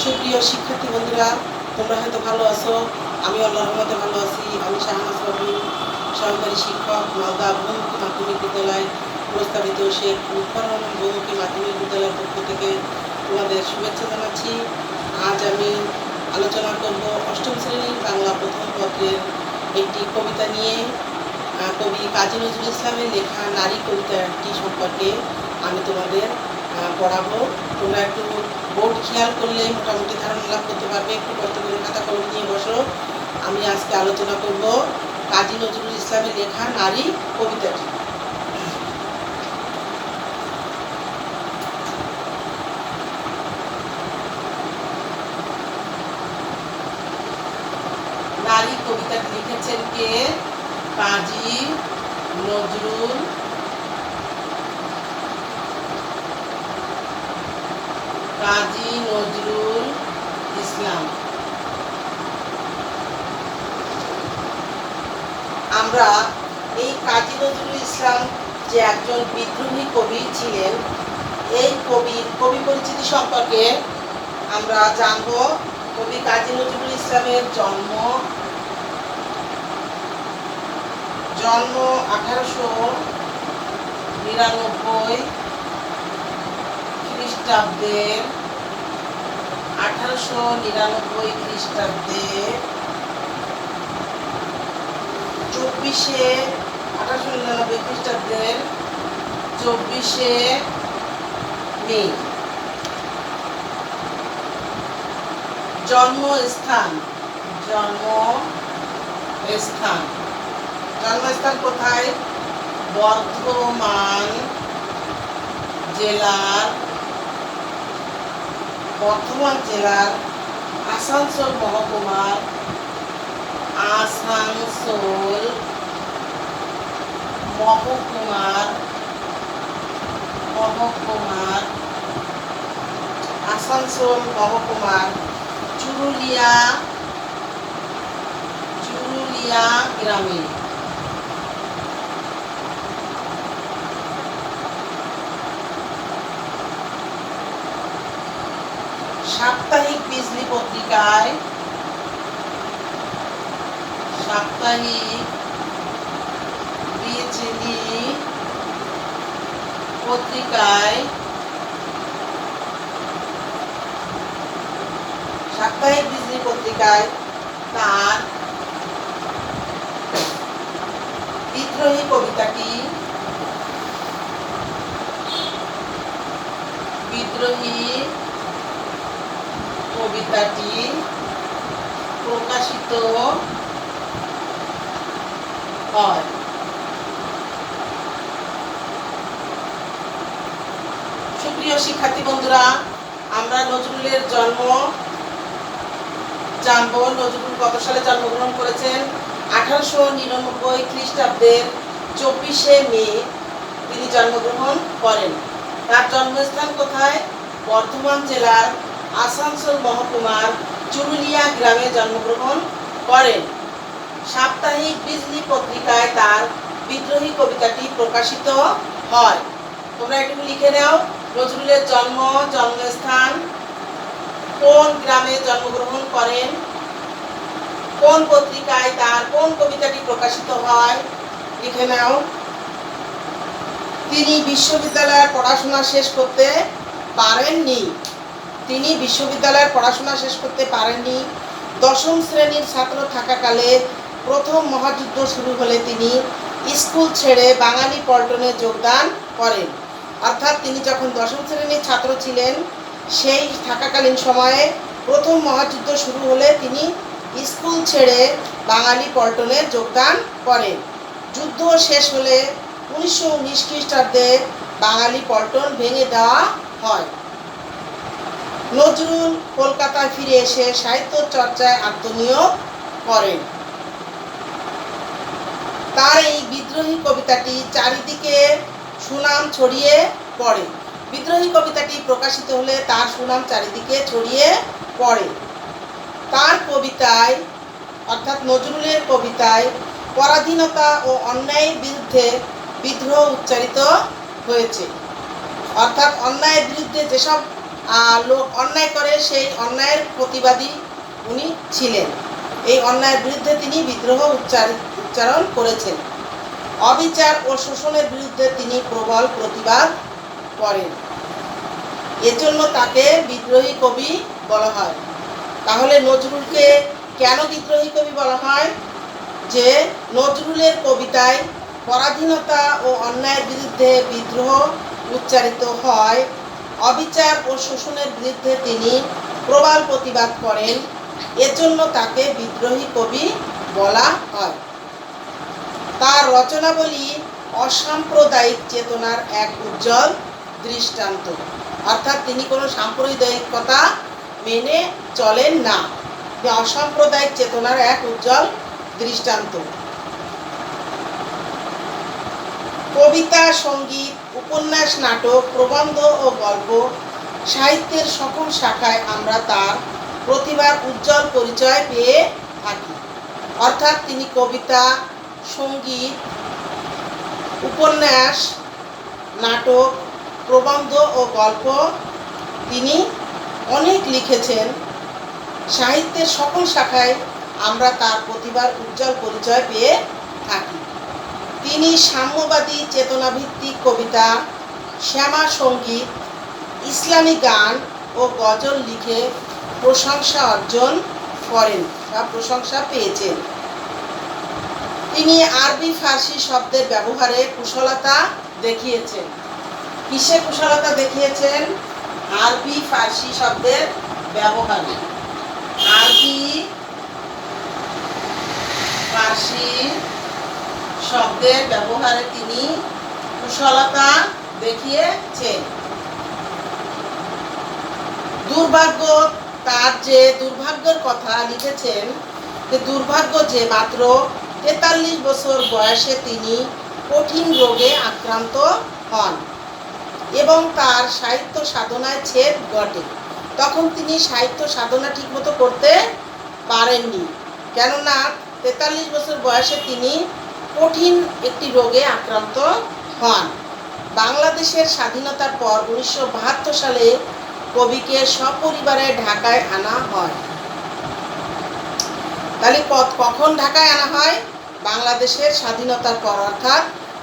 সুপ্রিয় শিক্ষার্থী বন্ধুরা, তোমরা হয়তো ভালো আছো। আমি আল্লাহর রহমতে ভালো আছি। আমি শাহনাজ পারভীন, সহকারী শিক্ষক, মালদা বহুমুখী মাধ্যমিক বিদ্যালয় প্রস্তাবিত শেখ মুখররহমান বহুমুখী মাধ্যমিক বিদ্যালয়ের পক্ষ থেকে তোমাদের শুভেচ্ছা জানাচ্ছি। আজ আমি আলোচনা করব অষ্টম শ্রেণীর বাংলা প্রথম পত্রের একটি কবিতা নিয়ে। কবি কাজী নজরুল ইসলামের লেখা নারী কবিতাটি সম্পর্কে আমি তোমাদের পড়াবো। তোমরা একটু বোর্ড খেয়াল করলে মোটামুটি ধারণা লাভ করতে পারবে। একটু কষ্ট করে খাতা কলম নিয়ে বসো। আমি আজকে আলোচনা করব কাজী নজরুল ইসলামের লেখা নারী কবিতাটি। নারী কবিতাটি লিখেছেন কে? কাজী নজরুল ইসলাম। আমরা এই কাজী নজরুল ইসলাম যে একজন বিদ্রোহী কবি ছিলেন, এই কবি পরিচিতি সম্পর্কে আমরা জানব। কবি কাজী নজরুল ইসলামের জন্ম 1899 খ্রিস্টাব্দের 1899 খ্রিস্টাব্দের 24শে মে। জন্মস্থান কোথায়? বর্ধমান জেলার আসানসোল মহকুমার চুরুলিয়া গ্রামে। সাপ্তাহিক বিজলি পত্রিকায় তার বিদ্রোহী কবিতাটি প্রকাশিত হয়। সুপ্রিয় শিক্ষার্থী বন্ধুরা, আমরা নজরুলের জন্ম জানবো। নজরুল কত সালে জন্মগ্রহণ করেছেন? 1899 খ্রিস্টাব্দের 24শে মে তিনি জন্মগ্রহণ করেন। তার জন্মস্থান কোথায়? বর্ধমান জেলার আসানসোল মহকুমার চুরুলিয়া গ্রামে জন্মগ্রহণ করেন। সাপ্তাহিক বিজলি পত্রিকায় তার বিদ্রোহী কবিতাটি প্রকাশিত হয়। তোমরা একটু লিখে নাও। নজরুলের জন্মস্থান, কোন গ্রামে জন্মগ্রহণ করেন, কোন পত্রিকায় তার কোন কবিতাটি প্রকাশিত হয়, লিখে নাও। তিনি বিশ্ববিদ্যালয়ের পড়াশোনা শেষ করতে পারেননি। দশম শ্রেণীর ছাত্র থাকাকালে প্রথম মহাযুদ্ধ শুরু হলে তিনি স্কুল ছেড়ে বাঙালি পল্টনে যোগদান করেন। অর্থাৎ তিনি যখন দশম শ্রেণীর ছাত্র ছিলেন, সেই থাকাকালীন সময়ে প্রথম মহাযুদ্ধ শুরু হলে তিনি স্কুল ছেড়ে বাঙালি পল্টনে যোগদান করেন। যুদ্ধ শেষ হলে 1919 খ্রিস্টাব্দে বাঙালি পল্টন ভেঙে দেওয়া হয়। নজরুল কলকাতায় ফিরে এসে সাহিত্য চর্চায় আত্মনিয়োগ করেন। তার এই বিদ্রোহী কবিতাটি চারিদিকে সুনাম ছড়িয়ে পড়ে। বিদ্রোহী কবিতাটি প্রকাশিত হলে তার সুনাম চারিদিকে ছড়িয়ে পড়ে। তার কবিতায়, অর্থাৎ নজরুলের কবিতায়, পরাধীনতা ও অন্যায়ের বিরুদ্ধে বিদ্রোহ উচ্চারিত হয়েছে। অর্থাৎ অন্যায়ের বিরুদ্ধে যেসব লোক অন্যায় করে সেই অন্যায়ের প্রতিবাদী উনি ছিলেন। এই অন্যায়ের বিরুদ্ধে তিনি বিদ্রোহ উচ্চারণ করেছেন। অবিচার ও শোষণের বিরুদ্ধে তিনি প্রবল প্রতিবাদ করেন। এজন্য তাকে বিদ্রোহী কবি বলা হয়। তাহলে নজরুলকে কেন বিদ্রোহী কবি বলা হয়? যে নজরুলের কবিতায় পরাধীনতা ও অন্যায়ের বিরুদ্ধে বিদ্রোহ উচ্চারিত হয়। অবিচার ও শোষণের বিরুদ্ধে তিনি প্রবল প্রতিবাদ করেন। এজন্য তাকে বিদ্রোহী কবি বলা হয়। তার রচনাবলী অসাম্প্রদায়িক চেতনার এক উজ্জ্বল দৃষ্টান্ত। অর্থাৎ তিনি কোনো সাম্প্রদায়িকতা মেনে চলেন না। অসাম্প্রদায়িক চেতনার এক উজ্জ্বল দৃষ্টান্ত। কবিতা, সঙ্গীত, উপন্যাস, নাটক, প্রবন্ধ ও গল্প সাহিত্যের সকল শাখায় আমরা তার প্রতিভার উজ্জ্বল পরিচয় পেয়ে থাকি। অর্থাৎ তিনি কবিতা, সঙ্গীত, উপন্যাস, নাটক, প্রবন্ধ ও গল্প তিনি অনেক লিখেছেন। সাহিত্যের সকল শাখায় আমরা তার প্রতিভার উজ্জ্বল পরিচয় পেয়ে থাকি। তিনি সাম্যবাদী চেতনাভিত্তিক কবিতা, শ্যামা সঙ্গীত, ইসলামী গান ও গজল লিখে প্রশংসা অর্জন করেন বা প্রশংসা পেয়েছেন। তিনি আরবি ফার্সি শব্দের ব্যবহারে কুশলতা দেখিয়েছেন। কিসে কুশলতা দেখিয়েছেন? আরবি ফার্সি শব্দের ব্যবহারে। আরবি ফার্সি শব্দের ব্যবহারে তিনি কুশলতা দেখিয়েছেন। দুর্ভাগ্য, তার যে দুর্ভাগ্যের কথা লিখেছেন, যে দুর্ভাগ্য যে মাত্র 43 বছর বয়সে তিনি কঠিন রোগে আক্রান্ত হন এবং তার সাহিত্য সাধনায় ছেদ ঘটে। তখন তিনি সাহিত্য সাধনা ঠিকমতো করতে পারেননি, কেননা 43 বছর বয়সে তিনি কঠিন একটি রোগে আক্রান্ত হন। বাংলাদেশের স্বাধীনতার পর 1972 সালে কবিকে সপরিবারে ঢাকায় আনা হয়। তাহলে কখন ঢাকায় আনা হয়? বাংলাদেশের স্বাধীনতার পর, অর্থাৎ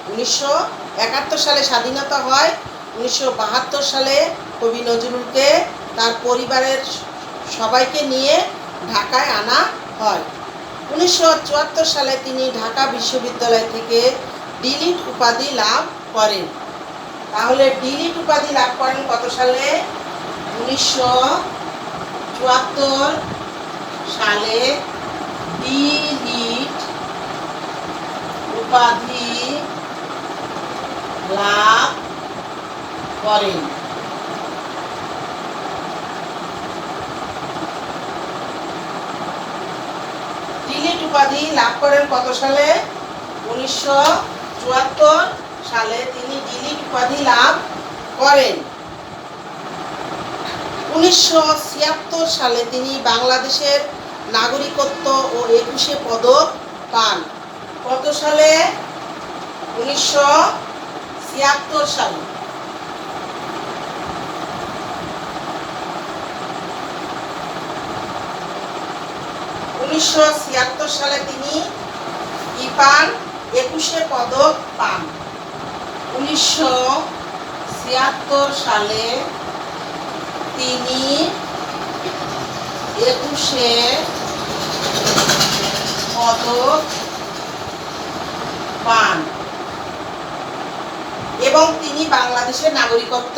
1971 সালে স্বাধীনতা হয়। 1972 সালে কবি নজরুলকে তার পরিবারের সবাইকে নিয়ে ঢাকায় আনা হয়। 1974 সালে তিনি ঢাকা বিশ্ববিদ্যালয় থেকে ডিলিট উপাধি লাভ করেন। তাহলে ডিলিট উপাধি লাভ করেন কত সালে? 1974 সালে ডিলিট উপাধি লাভ করেন। ডিলিট উপাধি লাভ করেন কত সালে? 1974 সালে তিনি ডিলিট উপাধি লাভ করেন। 1976 সালে তিনি বাংলাদেশের নাগরিকত্ব ও 21 পদক পান। কত সালে? 1976 সালে। 1976 সালে তিনি কি পান? 21 পদক পান। 1976 সালে তিনি 21 পদক পান এবং তিনি বাংলাদেশের নাগরিকত্ব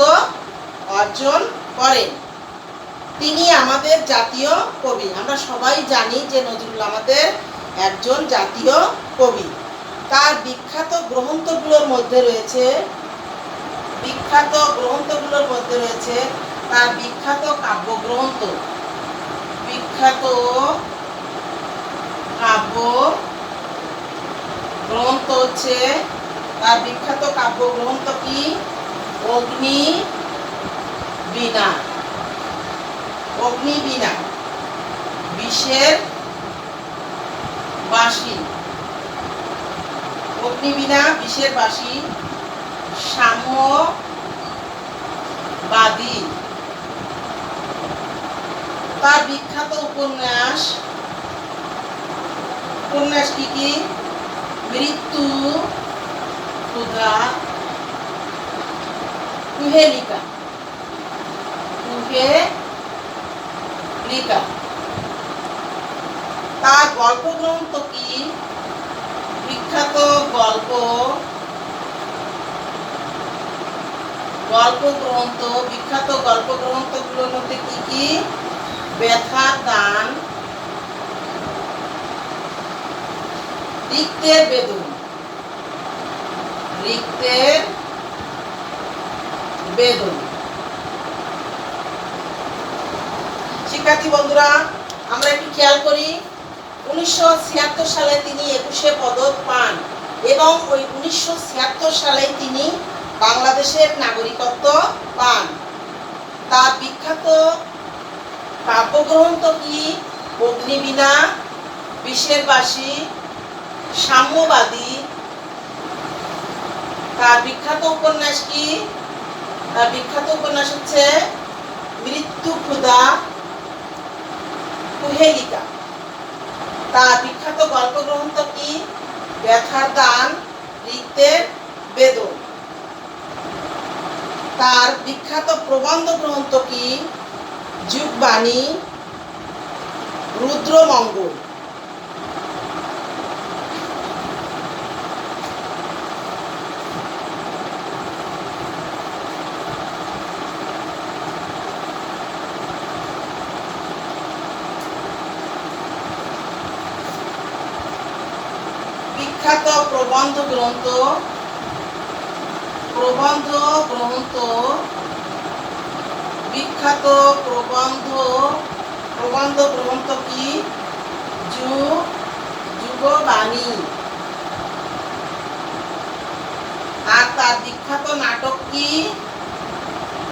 অর্জন করেন। তিনি আমাদের জাতীয় কবি। আমরা সবাই জানি যে নজরুল আমাদের একজন জাতীয় কবি। তার বিখ্যাত গ্রন্থগুলোর মধ্যে রয়েছে তার বিখ্যাত কাব্যগ্রন্থ। বিখ্যাত কাব্যগ্রন্থ হচ্ছে, তার বিখ্যাত কাব্যগ্রন্থ কি? অগ্নিবীণা। অগ্নিবীণা, বিষের বাঁশি। অগ্নিবীণা, বিষের বাঁশি, সাম্যবাদী তার বিখ্যাত উপন্যাস কি কি? মৃত্যু, ক্ষুধা, কুহেলিকা। তার গল্প গ্রন্থ কি? বিখ্যাত গল্প বিখ্যাত গল্প গ্রন্থগুলোর মধ্যে কি কি? ব্যথার দান, রিক্তের বেদন। শিক্ষার্থী বন্ধুরা, আমরা একটু খেয়াল করি। 1976 সালে তিনি 21শে পদক পান এবং ওই 1976 সালে তিনি বাংলাদেশের নাগরিকত্ব পান। তার বিখ্যাত কাব্যগ্রন্থ কি? অগ্নিবীণা, বিষের বাসী, সাম্যবাদী। তার বিখ্যাত উপন্যাস কি? তার বিখ্যাত উপন্যাস হচ্ছে মৃত্যু, ক্ষুধা, কুহেলিকা। তার বিখ্যাত গল্প গ্রন্থ কি? ব্যথার দান, রিক্তের বেদন। তার বিখ্যাত প্রবন্ধ গ্রন্থ কি? যুগবাণী, রুদ্রমঙ্গল। বিখ্যাত প্রবন্ধ গ্রন্থ বিখ্যাত প্রবন্ধ গ্রন্থ কি? যুগবাণী। আর তার বিখ্যাত নাটক কি?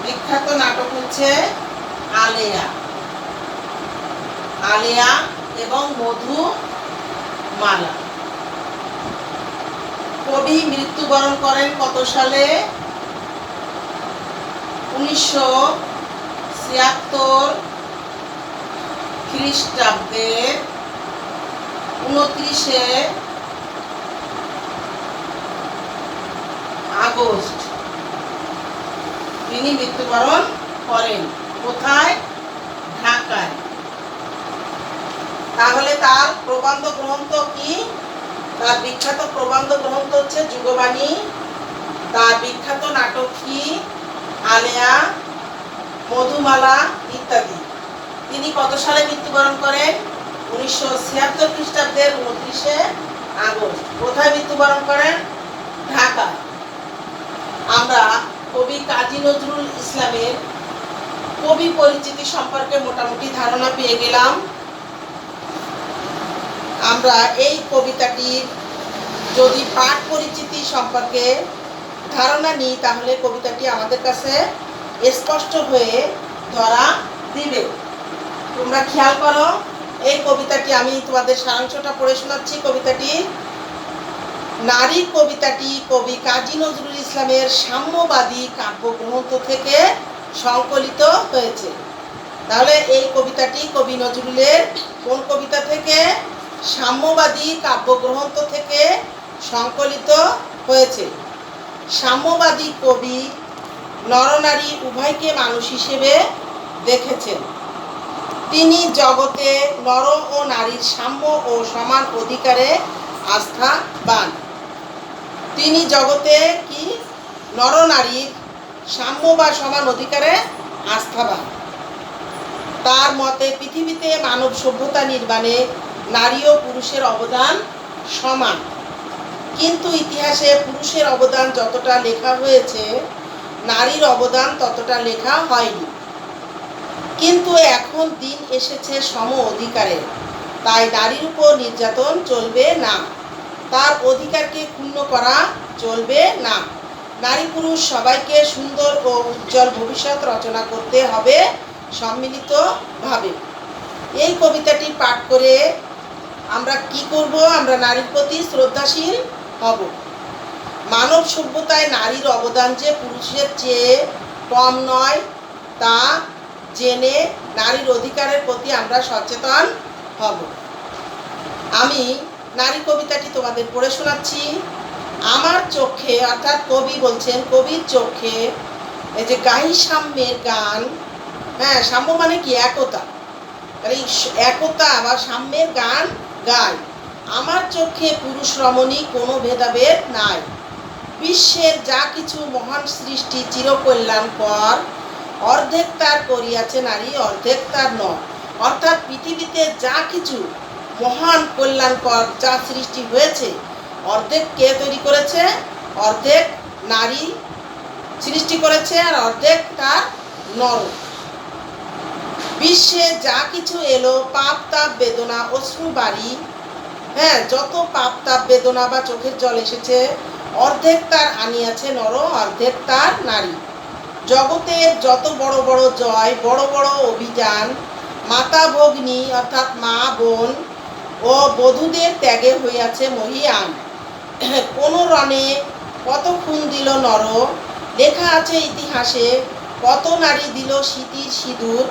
বিখ্যাত নাটক হচ্ছে আলেয়া এবং মধুমালা। কবি মৃত্যুবরণ করেন কত সালে? 1976 খ্রিস্টাব্দের 29শে আগস্ট তিনি মৃত্যুবরণ করেন। কোথায়? ঢাকায়। তাহলে তার প্রবন্ধ গ্রন্থ কি? তার বিখ্যাত প্রবন্ধ গ্রন্থ হচ্ছে যুগবাণী। তার বিখ্যাত নাটক কি? আলেয়া, মধুমালা ইত্যাদি। তিনি কত সালে মৃত্যুবরণ করেন? 1976 খ্রিস্টাব্দের 29শে আগস্ট। কোথায় মৃত্যুবরণ করেন? ঢাকা। আমরা কবি কাজী নজরুল ইসলামের কবি পরিচিতি সম্পর্কে মোটামুটি ধারণা পেয়ে গেলাম। আমরা এই কবিতাটির যদি পাঠ পরিচিতি সম্পর্কে ধারণা নিই তাহলে কবিতাটি আমাদের কাছে স্পষ্ট হয়ে ধরা দিবে। তোমরা খেয়াল করো, এই কবিতাটি আমি তোমাদের সারাংশটা পড়ে শোনাচ্ছি। নারীর কবিতাটি কবি কাজী নজরুল ইসলামের সাম্যবাদী কাব্যগ্রন্থ থেকে সংকলিত হয়েছে। তাহলে এই কবিতাটি কবি নজরুলের কোন কবিতা থেকে? সাম্যবাদী কাব্যগ্রন্থ থেকে সংকলিত হয়েছে। সাম্যবাদী কবি নরনারী উভয়কে মানুষ হিসেবে দেখেছেন। তিনি জগতে নর ও নারীর সাম্য ও সমান অধিকারে আস্থাবান। তিনি জগতে কি? নরনারীর সাম্য বা সমান অধিকারে আস্থাবান। তার মতে পৃথিবীতে মানব সভ্যতা নির্মাণে নারী ও পুরুষের অবদান সমান, কিন্তু ইতিহাসে পুরুষের অবদান যতটা লেখা হয়েছে নারীর অবদান ততটা লেখা হয়নি। কিন্তু এখন দিন এসেছে সম অধিকারের, তাই নারীর উপর নির্যাতন চলবে না, তার অধিকারকে ক্ষুণ্ণ করা চলবে না। নারী পুরুষ সবাইকে সুন্দর ও উজ্জ্বল ভবিষ্যৎ রচনা করতে হবে সম্মিলিতভাবে। এই কবিতাটি পাঠ করে আমরা কি করব? আমরা নারীর প্রতি শ্রদ্ধাশীল হব। মানব সভ্যতায় নারীর অবদান যে পুরুষের চেয়ে কম নয় তা জেনে নারীর অধিকারের প্রতি আমরা সচেতন হব। আমি নারী কবিতাটি তোমাদের পড়ে শোনাচ্ছি। আমার চোখে, অর্থাৎ কবি বলছেন, কবির চোখে এই যে গাই সাম্যের গান, হ্যাঁ, সাম্য মানে কি? একতা। এই একতা বা সাম্যের গান গায়। আমার চোখে পুরুষ রমণী কোনো ভেদাভেদ নাই। বিশ্বের যা কিছু মহান সৃষ্টি চিরকল্যাণকর, অর্ধেক তার করিয়াছে নারী, অর্ধেক তার নর। অর্থাৎ পৃথিবীতে যা কিছু মহান কল্যাণকর যা সৃষ্টি হয়েছে, অর্ধেক কে তৈরি করেছে? অর্ধেক নারী সৃষ্টি করেছে, আর অর্ধেক তার নর। বিশ্বে যা কিছু এলো, পাপ তাপ বেদনা অশ্রু বাড়ি, হ্যাঁ, যত পাপ তাপ বেদনা বা চোখের জল এসেছে, অর্ধেক তার আনিয়াছে নর, অর্ধেক তার নারী। জগতের যত বড় বড় জয়, বড় বড় অভিযান, মাতা ভগ্নী অর্থাৎ মা বোন ও বধূদের ত্যাগে হইয়াছে মহীয়ান। কোন রণে কত খুন দিল নর, লেখা আছে ইতিহাসে, কত নারী দিল স্মৃতির সিঁদুর,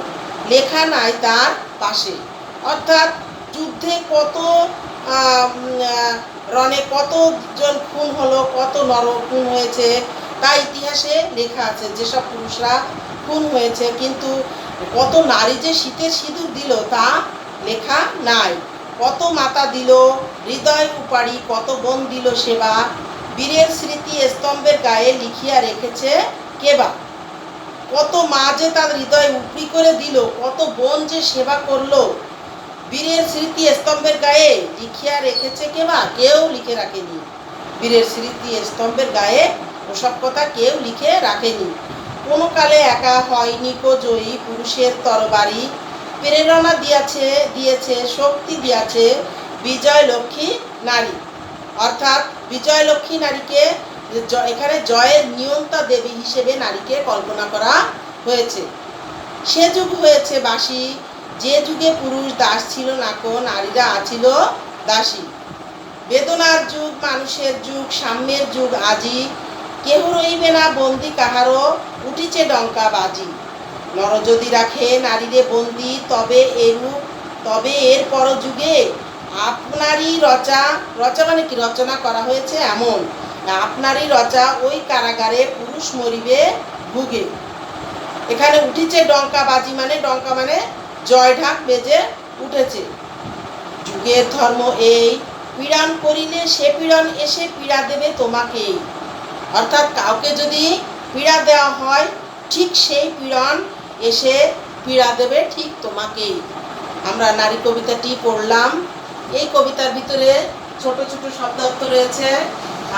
লেখা নাই তার পাশে। অর্থাৎ যুদ্ধে কত রণে কতজন খুন হলো, কত নর খুন হয়েছে, তা ইতিহাসে লেখা আছে, যেসব পুরুষরা খুন হয়েছে। কিন্তু কত নারী যে শীতের সিঁদুর দিল তা লেখা নাই। কত মাতা দিল হৃদয় উপাড়ি, কত বোন দিল সেবা, বীরের স্মৃতি স্তম্ভের গায়ে লিখিয়া রেখেছে কেবা। কত মা যে তার হৃদয় উপড়ি করে দিল, কত বোন যে সেবা করলো, বীরের স্মৃতি স্তম্ভের গায়ে লিখিয়া রেখেছে কেবা। কেউ লিখে রাখেনি বীরের স্মৃতি স্তম্ভের গায়ে, ওসব কথা কেউ লিখে রাখেনি। কোনো কালে একা হয়নি কো জয়ী, পুরুষের তরবারি প্রেরণা দিয়েছে শক্তি দিয়েছে বিজয় লক্ষ্মী নারী। অর্থাৎ বিজয় লক্ষ্মী নারীকে এখানে জয়ের নিয়ন্তা দেবী হিসেবে নারীকে কল্পনা করা হয়েছে। সে যুগ হয়েছে বাসি, যে যুগে পুরুষ দাস ছিল নাকো, নারীরা আছিল দাসী। বেদনার যুগ, মানুষের যুগ, সাম্যের যুগ আজি, কেহ রইবে না বন্দি কাহারও, উঠিছে ডঙ্কা বাজি। নর যদি রাখে নারীরে বন্দি, তবে এর পর যুগে আপনারই রচা মানে কি? রচনা করা হয়েছে এমন, আপনারই রচা ওই কারাগারে পুরুষ মরিবে ভুগে। এখানে উঠিছে ডঙ্কা বাজি মানে, ডঙ্কা মানে জয় ঢাক বেজে উঠেছে। যুগের ধর্ম এই, পীড়ন করিলে সে পীড়ন এসে পীড়া দেবে তোমাকেই। অর্থাৎ কাউকে যদি পীড়া দেওয়া হয়, ঠিক সেই পীড়ন এসে পীড়া দেবে ঠিক তোমাকেই। আমরা নারী কবিতাটি পড়লাম। এই কবিতার ভিতরে ছোট ছোট শব্দার্থ রয়েছে,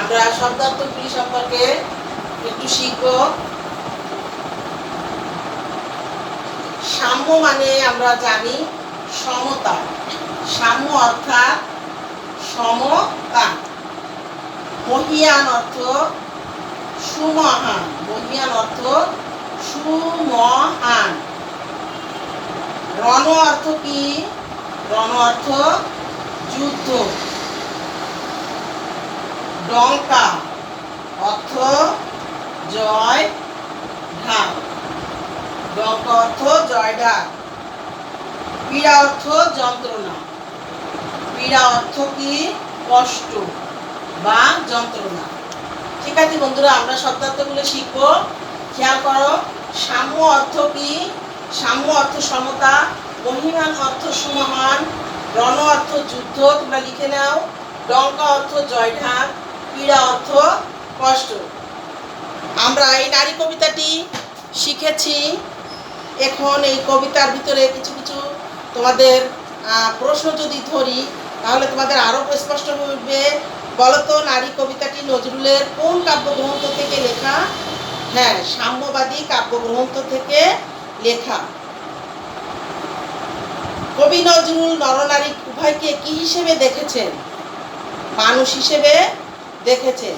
আমরা শব্দার্থগুলি সম্পর্কে একটু শিখব। সাম্য মানে আমরা জানি সমতা, সাম্য অর্থাৎ সমতা। মহীয়ান অর্থ সুমহান, মহীয়ান অর্থ সুমহান। রণ অর্থ কি? রণ অর্থ যুদ্ধ। ডঙ্কা অর্থ জয় ঢাক, ডঙ্কা অর্থ জয় ঢাক। পীড়া অর্থ যন্ত্রণা, পীড়া অর্থ কি? কষ্ট বা যন্ত্রণা। ঠিক আছে বন্ধুরা, আমরা শব্দার্থগুলো শিখবো। খেয়াল করো, সাম্য অর্থ কি? সাম্য অর্থ সমতা, মহীয়ান অর্থ সুমহান, রণ অর্থ যুদ্ধ, তোমরা লিখে নাও। ডঙ্কা অর্থ জয় ঢাক, পীড়া অর্থ কষ্ট। আমরা এই নারী কবিতাটি শিখেছি। এখন এই কবিতার ভিতরে কিছু কিছু তোমাদের প্রশ্ন যদি ধরি, তাহলে তোমাদের আরও স্পষ্ট হবে। বলতো, নারী কবিতাটি নজরুলের কোন কাব্যগ্রন্থ থেকে লেখা? হ্যাঁ, সাম্যবাদী কাব্যগ্রন্থ থেকে লেখা। কবি নজরুল নরনারী উভয়কে কি হিসেবে দেখেছেন? মানুষ হিসেবে দেখেছেন।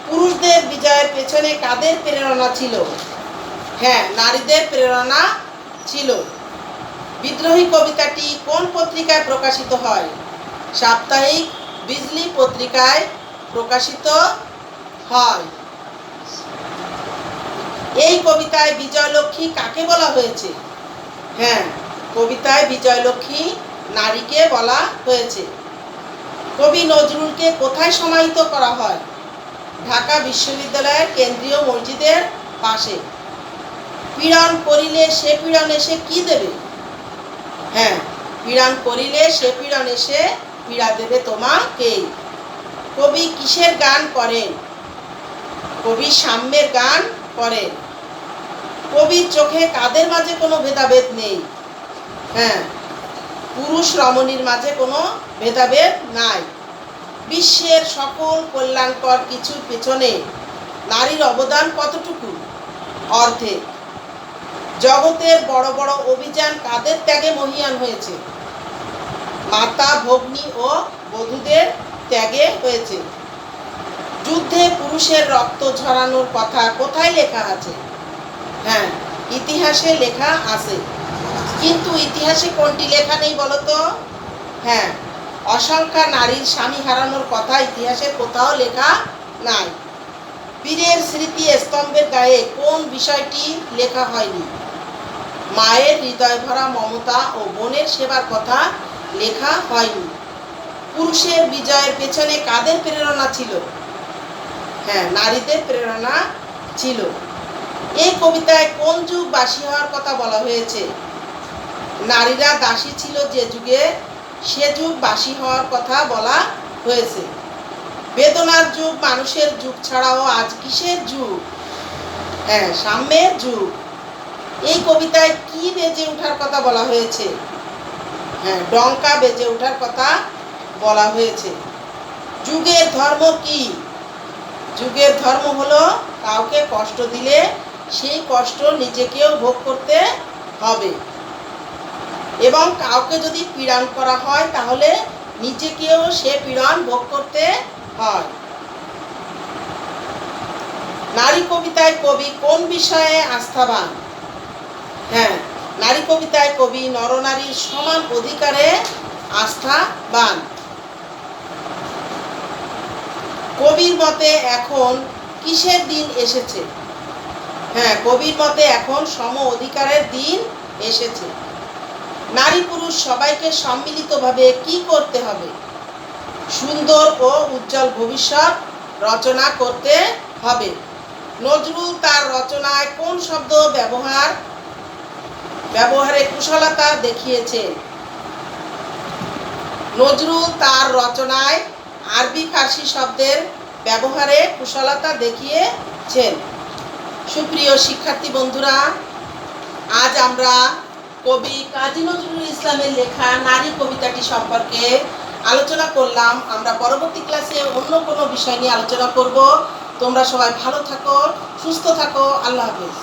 পুরুষদের বিজয়ের পেছনে কাদের প্রেরণা ছিল? হ্যাঁ, নারীদের প্রেরণা ছিল। বিদ্রোহী কবিতাটি কোন পত্রিকায় প্রকাশিত হয়? সাপ্তাহিক বিজলি পত্রিকায় প্রকাশিত হয়। এই কবিতায় বিজয়লক্ষ্মী কাকে বলা হয়েছে? হ্যাঁ, কবিতায় বিজয়লক্ষ্মী নারীকে বলা হয়েছে। কবি নজরুলকে কোথায় সমাহিত করা হয়? ঢাকা বিশ্ববিদ্যালয়ের কেন্দ্রীয় মসজিদের পাশে। পীড়ন করিলে সে পীড়ন এসে কি দেবে? হ্যাঁ, পীড়ন করিলে সে পীড়ন এসে পীড়া দেবে তোমাকে। কবি কিসের গান করেন? কবি সাম্যের গান করেন। কবির চোখে কাদের মাঝে কোনো ভেদাভেদ নেই? হ্যাঁ, পুরুষ রমণীর মাঝে কোনো ভেদাভেদ নাই। বিশ্বের সকল কল্যাণকর কিছুর পেছনে নারীর অবদান কতটুকু? অর্ধেক। জগতের বড় বড় অভিযান কাদের ত্যাগে মহীয়ান হয়েছে? মাতা, ভগ্নী ও বধূদের ত্যাগে হয়েছে। যুদ্ধে পুরুষের রক্ত ঝরানোর কথা কোথায় লেখা আছে? হ্যাঁ, ইতিহাসে লেখা আছে। কিন্তু ইতিহাসে কোনটি লেখা নেই বলো তো? হ্যাঁ, অসংখ্য নারীর স্বামী হারানোর কথা ইতিহাসে কোথাও লেখা নাই। বীরের স্মৃতি স্তম্ভের গায়ে কোন বিষয়টি লেখা হয়নি? মায়ের হৃদয় ভরা মমতা ও বোনের সেবার কথা লেখা হয়নি। পুরুষের বিজয়ের পেছনে কাদের প্রেরণা ছিল? হ্যাঁ, নারীদের প্রেরণা ছিল। এই কবিতায় কোন যুগ বাসী হওয়ার কথা বলা হয়েছে? নারীরা দাসী ছিল যে যুগে, সে যুগ বাসী হওয়ার কথা বলা হয়েছে। বেদনার যুগ মানুষের যুগ ছাড়াও আজ কিসের যুগ? হ্যাঁ, সাম্যের যুগ। এই কবিতায় কি বেজে ওঠার কথা বলা হয়েছে? হ্যাঁ, ডঙ্কা বেজে ওঠার কথা বলা হয়েছে। যুগের ধর্ম কি? যুগের ধর্ম হলো কাউকে কষ্ট দিলে সেই কষ্ট নিজেকেও ভোগ করতে হবে, এবং কাউকে যদি পীড়ন করা হয় তাহলে নিজেকেও সে পীড়ন ভোগ করতে হয়। নারী কবিতায় কবি কোন বিষয়ে আস্থাবান? হ্যাঁ, নারী কবিতায় কবি নরনারীর সমান অধিকারে আস্থাবান। কবির মতে এখন কিসের দিন এসেছে? হ্যাঁ, কবির মতে এখন সম অধিকারের দিন এসেছে। নারী পুরুষ সবাইকে সম্মিলিতভাবে কি করতে হবে? সুন্দর ও উজ্জ্বল ভবিষ্যৎ রচনা করতে হবে। নজরুল তার রচনায় কোন শব্দ ব্যবহারে কুশলতা দেখিয়েছেন? নজরুল তার রচনায় আরবি ফার্সি শব্দের ব্যবহারে কুশলতা দেখিয়েছেন। সুপ্রিয় শিক্ষার্থী বন্ধুরা, আজ আমরা কবি কাজী নজরুল ইসলামের লেখা নারী কবিতাটি সম্পর্কে আলোচনা করলাম। আমরা পরবর্তী ক্লাসে অন্য কোনো বিষয় নিয়ে আলোচনা করব। তোমরা সবাই ভালো থাকো, সুস্থ থাকো। আল্লাহ হাফেজ।